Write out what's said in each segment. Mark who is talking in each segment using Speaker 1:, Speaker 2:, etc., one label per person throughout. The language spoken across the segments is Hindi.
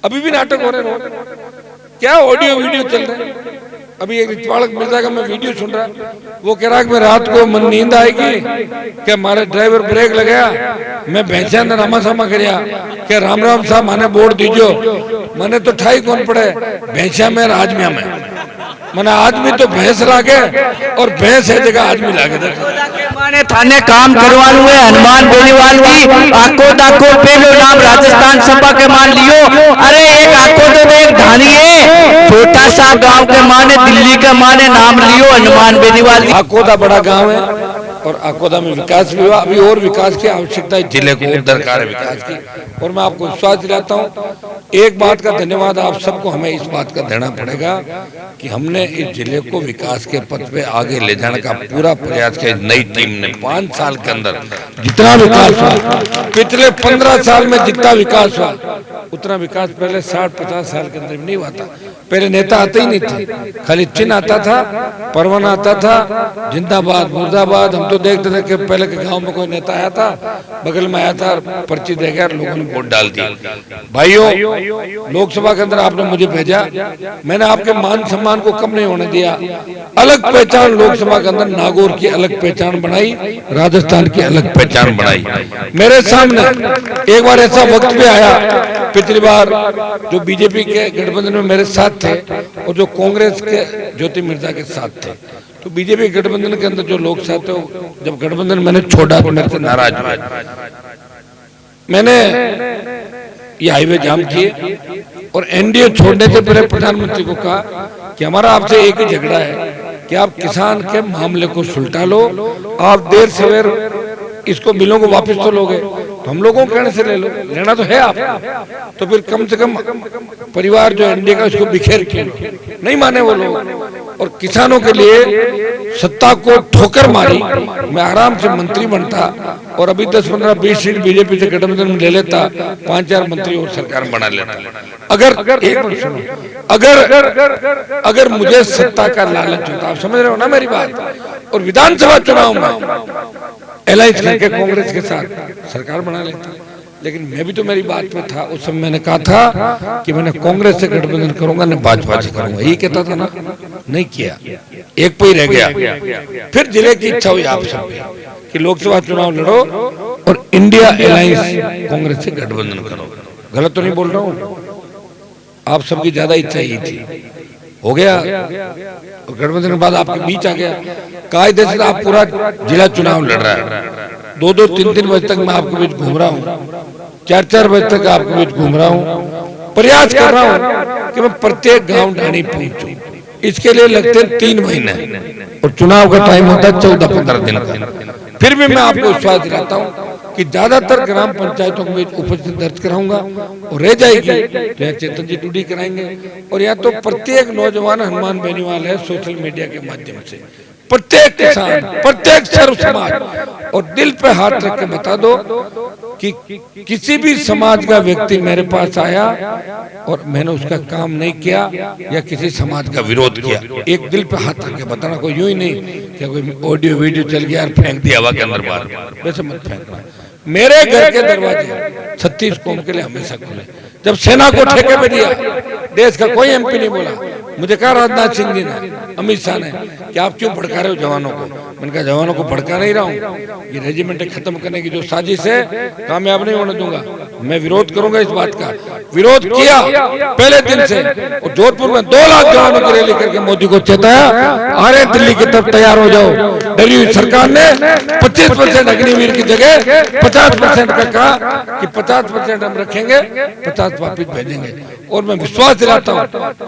Speaker 1: अभी भी नाटक हो रहे हैं, क्या ऑडियो वीडियो चल रहे हैं। अभी एक रितवाड़क मिर्जा का मैं वीडियो सुन रहा, वो कह रहा कि मैं रात को मन नींद आएगी क्या हमारे ड्राइवर ब्रेक लगाया, मैं भैंसा ने रामा सामा करया क्या राम राम साहब माने बोर्ड दीजो, मैंने तो ठाई कौन पड़े भैंसा में आदमिया में, मैंने आदमी तो भैंस लागे और भैंस है जगह आदमी लागे।
Speaker 2: माने थाने काम करवालू है हनुमान बेनीवाल की आको दाको पहलो नाम राजस्थान सभा के मान लियो। अरे एक आको तो एक धानी है, छोटा सा गांव के माने दिल्ली के माने नाम लियो हनुमान बेनीवाल।
Speaker 1: आकोदा बड़ा गांव है और आकोदा में विकास भी हुआ, अभी और विकास की आवश्यकता है, जिले को दरकार है विकास की। और मैं आपको विश्वास दिलाता हूँ, एक बात का धन्यवाद आप सबको, हमें इस बात का देना पड़ेगा कि हमने इस जिले को विकास के पथ पे आगे ले जाने का पूरा प्रयास किया। नई टीम ने 5 साल के अंदर जितना विकास हुआ, पिछले 15 साल में जितना विकास हुआ उतना विकास पहले 60-50 साल के अंदर नहीं हुआ था। पहले नेता आते ही नहीं थे, खाली चिन्ह आता था, परवाना आता था, जिंदाबाद मुर्दाबाद। हम तो देखते थे कि पहले के गांव में कोई नेता आया था, बगल में आया था, पर्ची दे गया, लोगों ने वोट डाल दिया। भाइयों, लोकसभा के अंदर आपने मुझे भेजा, मैंने आपके मान सम्मान को कम नहीं होने दिया। अलग पहचान लोकसभा के अंदर, नागौर की अलग पहचान बनाई, राजस्थान की अलग पहचान बनाई। मेरे सामने एक बार ऐसा वक्त भी आया, पिछली बार जो बीजेपी के गठबंधन में मेरे साथ थे और जो कांग्रेस के ज्योति मिर्जा के साथ थे, तो बीजेपी गठबंधन के अंदर जो लोग साथ थे, जब गठबंधन मैंने छोड़ा तो मेरे से नाराज हुए। मैंने ये हाईवे जाम किए और एनडीए छोड़ने से पहले प्रधानमंत्री को कहा कि हमारा आपसे एक ही झगड़ा है कि आप किसान के मामले को सुलटा लो, आप देर सवेर इसको बिलों को वापस तो लोगे, तो हम लोगों को कहने से ले लो, लेना तो है आप, तो फिर कम से कम परिवार जो एनडीए का उसको बिखेर के नहीं माने वो लोग। और किसानों के लिए सत्ता को ठोकर मारी, मैं आराम से मंत्री बनता और अभी 10, 15, 20 सीट बीजेपी से गठबंधन में ले लेता, 5-4 मंत्री और सरकार बना लेता। अगर मुझे सत्ता का लालच होता, आप समझ रहे हो ना मेरी बात, और विधानसभा चुनाव में एलायंस करके कांग्रेस के साथ सरकार बना लेता, लेकिन मैं भी तो मेरी बात में था। उस समय मैंने कहा था कि मैंने कांग्रेस से गठबंधन करूंगा, न भाजपा से करूंगा, यही कहता था ना, नहीं किया, एक पे ही रह गया। फिर जिले की इच्छा हुई आप सब कि लोकसभा चुनाव लड़ो और इंडिया अलायंस कांग्रेस से गठबंधन करो। गलत तो नहीं बोल रहा हूँ, आप सबकी ज्यादा इच्छा यही थी, हो गया। गठबंधन के बाद आपके बीच आ गया, कायदे से आप पूरा जिला चुनाव लड़ रहा है, 2-2, 3-3 बजे तक मैं आपके बीच घूम रहा हूँ, 4-4 बजे तक आपके बीच घूम रहा हूँ, प्रयास कर रहा हूँ कि मैं प्रत्येक गांव ढाणी पहुंचूं। इसके लिए लगते हैं 3 महीने और चुनाव का टाइम होता है 14-15 दिन का। फिर भी मैं आपको विश्वास दिलाता हूँ कि ज्यादातर ग्राम पंचायतों में उपस्थिति दर्ज कराऊंगा और रह जाएगी तो यहाँ चेतन जी टूडी कराएंगे, और यहाँ तो प्रत्येक नौजवान हनुमान बेनीवाल है, सोशल मीडिया के माध्यम से प्रत्येक किसान, प्रत्येक सर्व समाज, और दिल पे हाथ रख के बता दो कि किसी भी समाज का व्यक्ति मेरे पास आया और मैंने उसका काम नहीं किया या किसी समाज का विरोध किया, एक दिल पे हाथ रख के बताना, कोई यूं ही नहीं कि कोई ऑडियो वीडियो चल गया और फेंक दिया हवा के अंदर बाहर, वैसे मत फेंकना। मेरे घर के दरवाजे 36 कौम के लिए हमेशा खुले। जब सेना को ठेके पे दिया, देश का कोई एमपी नहीं बोला, मुझे कहा राजनाथ सिंह जी ने, अमित शाह ने कि आप क्यों भड़का रहे हो जवानों को। मैंने कहा जवानों को भड़का नहीं रहा हूँ, ये रेजिमेंट खत्म करने की जो साजिश है कामयाब नहीं होने दूंगा, मैं विरोध करूंगा। इस बात का विरोध किया पहले दिन से, और जोधपुर में 2 लाख जवानों की रैली करके मोदी को चेताया, आ रहे दिल्ली की तरफ, तैयार हो जाओ। डरी हुई सरकार ने 25% अग्निवीर की जगह 50% का कहा कि 50% हम रखेंगे, 50 वापिस भेजेंगे। और मैं विश्वास दिलाता हूँ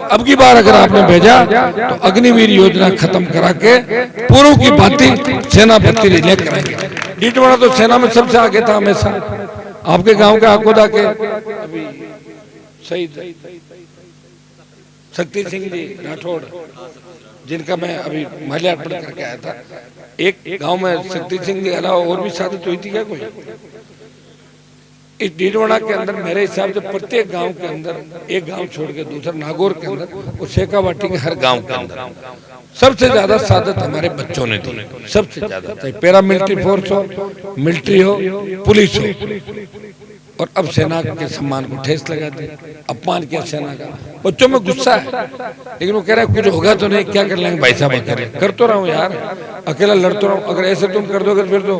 Speaker 1: अब की बार अगर आपने भेजा तो अग्निवीर योजना खत्म करा के पूर्व की भांति सेना भर्ती रिले कराएंगे। डीडवाना तो सेना में सबसे आगे था हमेशा। आपके गांव के आकोदा के अभी शहीद शक्ति सिंह जी राठौड़, जिनका मैं अभी माल्यार्पण करके आया था, एक गांव में शक्ति सिंह के अलावा और भी शादी हुई थी क्या कोई? इस डीडवाना के अंदर मेरे हिसाब से प्रत्येक गांव के अंदर, एक गांव छोड़ के दूसरा नागौर के अंदर और शेखावाटी के हर गांव के अंदर सबसे ज्यादा शहादत हमारे बच्चों ने दी, सबसे ज्यादा, चाहे पैरामिलिट्री फोर्स हो, मिलिट्री हो, पुलिस हो। और अब सेना के सम्मान को ठेस लगा दी, अपमान किया सेना का। बच्चों में गुस्सा है, लेकिन वो कह रहे हैं कुछ होगा तो नहीं, क्या कर लेंगे भाई साहब, कर तो रहा हूँ यार, अकेला लड़ता रहा हूँ। अगर ऐसे तुम कर दोगे फिर तो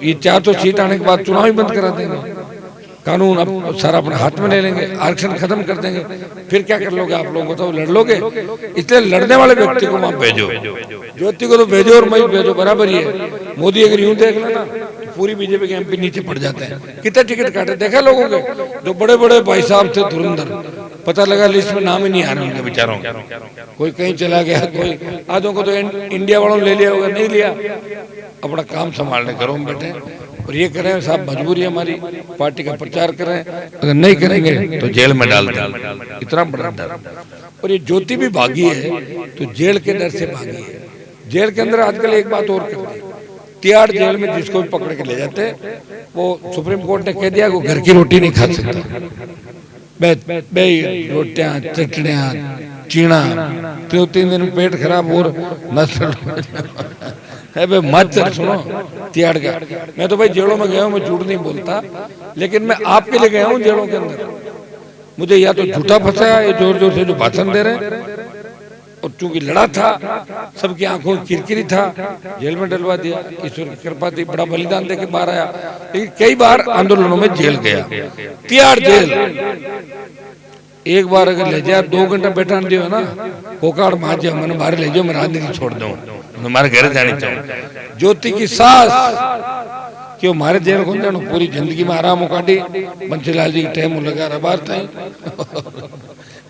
Speaker 1: ये 400 सीट आने के बाद चुनाव ही बंद करा देंगे, कानून अब सारा अपने हाथ में ले लेंगे, आरक्षण खत्म कर देंगे, फिर क्या कर लोगे आप लोग बताओ, लड़ लोगे? इसलिए लड़ने वाले व्यक्ति को वहां भेजो, ज्योति को तो भेजो और मैं भेजो, बराबर ही है। मोदी अगर यूं देख लेना तो पूरी बीजेपी के एमपी नीचे पड़ जाते हैं। कितने टिकट काटे देखा लोगों के, जो बड़े बड़े भाई साहब थे धुरंधर, पता लगा लिस्ट में नाम ही नहीं आ रहे उनके बेचारों, कोई कहीं चला गया, कोई आधों को तो इंडिया वालों ने ले लिया होगा, नहीं लिया, अपना काम संभालने घरों में बैठे। और ये करें साहब, मजबूरी है हमारी, पार्टी का प्रचार करें, अगर नहीं करेंगे तो जेल में डाल दें, इतना बड़ा डर। और ये ज्योति भी भागी है तो जेल के डर से भागी है। जेल के अंदर आजकल एक बात और कर दी, तिहाड़ जेल में जिसको भी पकड़ के ले जाते, वो सुप्रीम कोर्ट ने कह दिया वो घर की रोटी नहीं खा सकता, रोटियां चटनियां चीना, 3 दिन पेट खराब और नस्ल है भाई, मत सुनो तिहाड़ का। मैं तो भाई जेलों में गया हूँ, मैं झूठ नहीं बोलता, लेकिन मैं आपके लिए गया हूँ जेलों के अंदर। मुझे या तो झूठा फंसाया, ये जोर जोर से जो भाषण दे रहे हैं, और चूंकि लड़ा था, सबकी आंखों में किरकिरी था, जेल में डलवा दिया। ईश्वर की कृपा थी, बड़ा बलिदान दे के बाहर आया, लेकिन कई बार आंदोलनों में जेल गया। तिहाड़ जेल एक बार अगर ले जाए, 2 घंटा बैठा दियो ना, कोकाड़ मार जाओ, मैंने बाहर ले जाओ, मैं राजनीति छोड़ दूं, तुम्हारे घर जानी चाहिए। ज्योति की सास क्यों मारे जेल को जानो, पूरी जिंदगी में आराम काटी, बंसीलाल जी की टाइम लगा रहा बार टाइम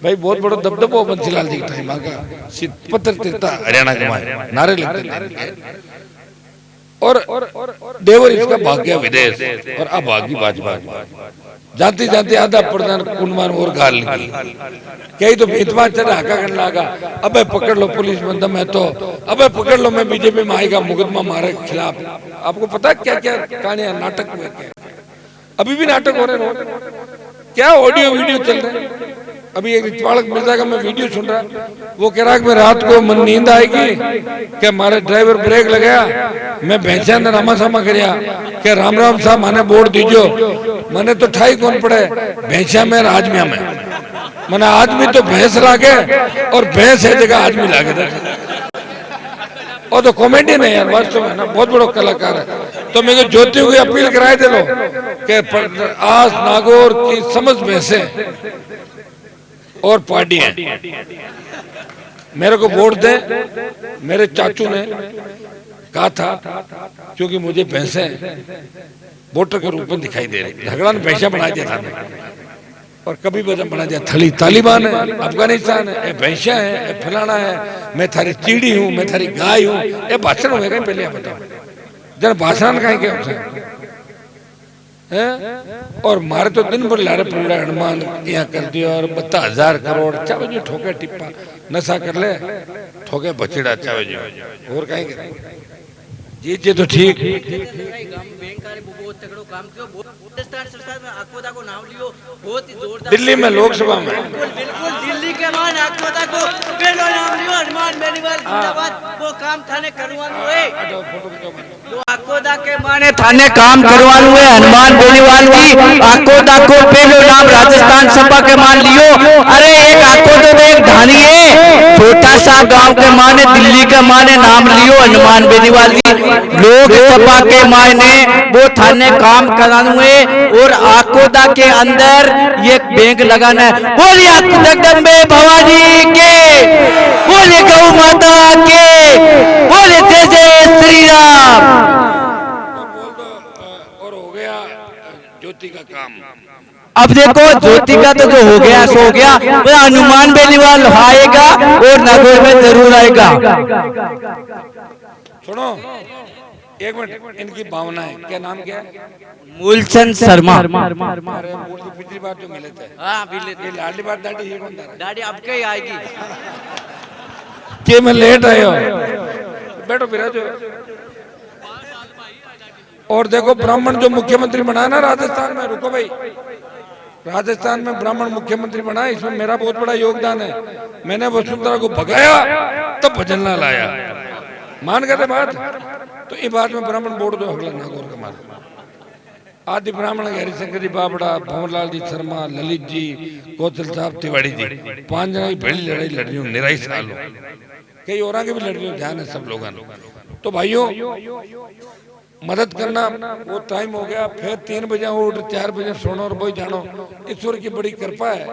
Speaker 1: भाई, बहुत बड़ा दबदबो बंसीलाल जी की टाइम आगा, पत्थर तिरता हरियाणा के मारे नारे लगते थे, और देवर इसका भाग गया विदेश, और अब भागी भाजपा, जाते जाते आधा प्रधान कुंडमान और गाल लगी, कई तो भेदभाव चढ़ा हाका करने लगा, अबे पकड़ लो पुलिस बंदा, मैं तो अबे पकड़ लो, मैं बीजेपी में आएगा मुकदमा मारे खिलाफ। आपको पता है क्या क्या कहानियां नाटक में, अभी भी नाटक हो रहे हैं, क्या ऑडियो वीडियो चल रहे हैं। अभी एक रिचवाड़क मिल जाएगा, मैं वीडियो सुन रहा, वो कह रहा कि मैं रात को मन नींद आएगी, क्या हमारे ड्राइवर ब्रेक लगाया, मैं भैंसा ने रामा सामा कराया, क्या राम राम साहब माने बोर्ड दीजो, मैंने तो ठाई कौन पड़े, भैंसा में आदमिया में, मैंने आदमी तो भैंस लागे और भैंस है जगह आदमी लागे था। और तो कॉमेडियन है यार, वास्तव में ना बहुत बड़ा कलाकार है। तो मेरे ज्योति को अपील कराए दे लो कि आज नागौर की समझ भैंसे और पार्टी है, मेरे को वोट दे। मेरे चाचू ने कहा था, क्योंकि मुझे भैंसे वोटर के रूप में दिखाई दे रही, झगड़ा ने भैंसा बना दिया था, और कभी वजन बना दिया थली तालिबान है, अफगानिस्तान है, भैंसा है, फलाना है, मैं थारी चीड़ी हूँ, मैं थारी गाय हूँ, ये भाषण हो गए पहले बताओ जरा, भाषण कहीं के है। और मारे तो दिन भर लारे पड़ा हनुमान यहाँ कर दिया, और 50,000 करोड़ चाहे जो ठोके टिप्पा नशा कर ले, ठोके बचड़ा चाहे जो, और कहीं करे जी तो ठीक। दिल्ली में लोकसभा में
Speaker 2: बिल्कुल दिल्ली के मान आकोदा को बेलो नाम लियो, हनुमान बेनीवाल जिंदाबाद, वो काम थाने करवानो है, जो आकोदा के माने थाने काम करवानो है, हनुमान बेनीवाल की आकोदा को बेलो नाम राजस्थान सभा के मान लियो। अरे एक आकोदा तो एक धानी है, छोटा सा गांव के माने दिल्ली के माने नाम लियो, हनुमान बेनीवाल की लोकसभा के मायने वो थाने काम करानो है, और आकोदा के अंदर ये बैंक लगाना है। बोलिए जगदम्बे भवानी के, बोले गौ माता के, बोले जय जय श्री राम।
Speaker 1: और हो गया ज्योति का काम।
Speaker 2: अब देखो ज्योति का तो जो हो गया सो हो गया, वो हनुमान बेनीवाल आएगा और नागौर में जरूर आएगा।
Speaker 1: सुनो एक मिनट, इनकी भावना है, क्या नाम क्या है?
Speaker 2: मूलचंद शर्मा।
Speaker 1: पिछली बार जो मिले थे, ये लाडली बात दाढ़ी ये कौन था?
Speaker 2: दाढ़ी आपके ही आएगी।
Speaker 1: कि मैं लेट आया, बैठो फिर जो। और देखो ब्राह्मण जो मुख्यमंत्री बना ना राजस्थान में, रुको भाई, राजस्थान में ब्राह्मण मुख्यमंत्री बना, इसमें मेरा बहुत बड़ा योगदान है। मैंने वसुंधरा को भगाया तब भजन लाल आया, मान गए थे बात। तो ये बात में ब्राह्मण बोर्ड दो अगला नागौर का मार, आदि ब्राह्मण हरिशंकर जी बाबड़ा, भंवरलाल जी शर्मा, ललित जी, कौशल साहब, तिवाड़ी जी, 5 जना की बड़ी लड़ाई लड़ रही हूँ, निराई साल हो कई और की भी लड़ रही हूँ, ध्यान है सब लोगों ने। तो भाइयों मदद करना, वो टाइम हो गया, फिर 3 बजे उठ 4 बजे सोना और वही जानो, ईश्वर की बड़ी कृपा है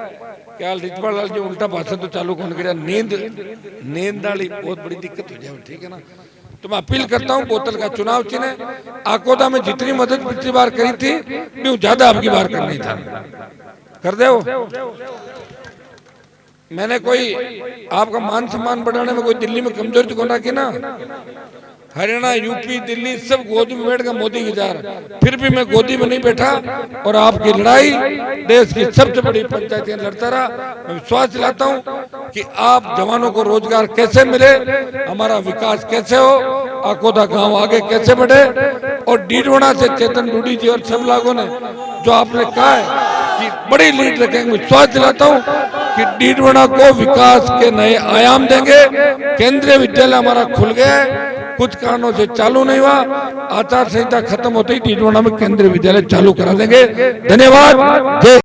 Speaker 1: क्या रिजवाल लाल जी उल्टा भाषण तो चालू कौन करा, नींद वाली बहुत बड़ी दिक्कत हो जाए, ठीक है ना। तो मैं अपील करता हूँ बोतल का चुनाव चिन्ह आकोदा में जितनी मदद पिछली बार करी थी मैं ज्यादा आपकी बार करनी था, कर दे। मैंने कोई आपका मान सम्मान बढ़ाने में कोई दिल्ली में कमजोरी तो कोना की ना, हरियाणा, यूपी, दिल्ली सब गोदी में बैठ कर मोदी की जा रहा, फिर भी मैं गोदी में नहीं बैठा और आपकी लड़ाई देश की सबसे बड़ी पंचायतें लड़ता रहा। मैं विश्वास दिलाता हूं कि आप जवानों को रोजगार कैसे मिले, हमारा विकास कैसे हो, आकोदा गांव आगे कैसे बढ़े, और डीडवाना से चेतन डूडी जी और सब लोगों ने जो आपने कहा है कि बड़ी लीड रखेंगे, विश्वास दिलाता हूँ कि डीडवाना को विकास के नए आयाम देंगे। केंद्रीय विद्यालय हमारा खुल गया है, कुछ कारणों से चालू नहीं हुआ, आचार संहिता खत्म होते ही डीडवाना में केंद्रीय विद्यालय चालू करा देंगे। धन्यवाद। जय